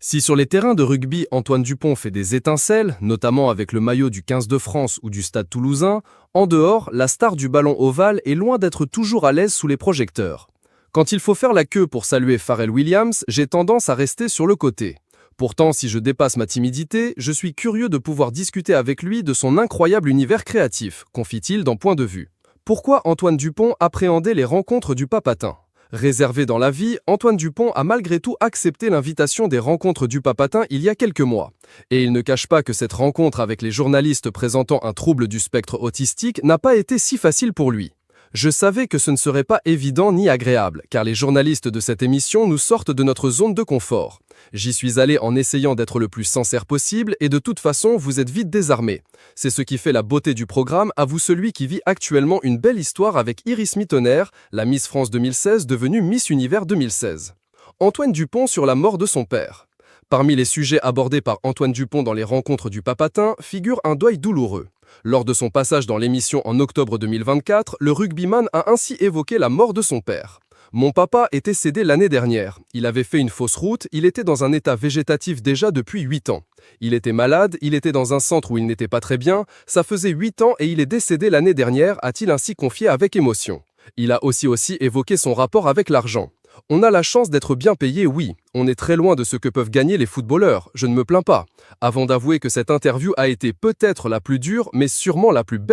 Si sur les terrains de rugby, Antoine Dupont fait des étincelles, notamment avec le maillot du 15 de France ou du Stade Toulousain, en dehors, la star du ballon ovale est loin d'être toujours à l'aise sous les projecteurs. Quand il faut faire la queue pour saluer Pharrell Williams, j'ai tendance à rester sur le côté. Pourtant, si je dépasse ma timidité, je suis curieux de pouvoir discuter avec lui de son incroyable univers créatif, confie-t-il dans Point de vue. Pourquoi Antoine Dupont appréhendait les rencontres du Papatin ? Réservé dans la vie, Antoine Dupont a malgré tout accepté l'invitation des rencontres du Papatin il y a quelques mois. Et il ne cache pas que cette rencontre avec les journalistes présentant un trouble du spectre autistique n'a pas été si facile pour lui. Je savais que ce ne serait pas évident ni agréable, car les journalistes de cette émission nous sortent de notre zone de confort. J'y suis allé en essayant d'être le plus sincère possible et de toute façon, vous êtes vite désarmés. C'est ce qui fait la beauté du programme, avoue celui qui vit actuellement une belle histoire avec Iris Mittener, la Miss France 2016 devenue Miss Univers 2016. Antoine Dupont sur la mort de son père. Parmi les sujets abordés par Antoine Dupont dans les rencontres du Papatin figure un deuil douloureux. Lors de son passage dans l'émission en octobre 2024, le rugbyman a ainsi évoqué la mort de son père. « Mon papa est décédé l'année dernière. Il avait fait une fausse route, il était dans un état végétatif déjà depuis 8 ans. Il était malade, il était dans un centre où il n'était pas très bien, ça faisait 8 ans et il est décédé l'année dernière », a-t-il ainsi confié avec émotion. Il a aussi évoqué son rapport avec l'argent. « On a la chance d'être bien payé, oui. On est très loin de ce que peuvent gagner les footballeurs, je ne me plains pas. » Avant d'avouer que cette interview a été peut-être la plus dure, mais sûrement la plus belle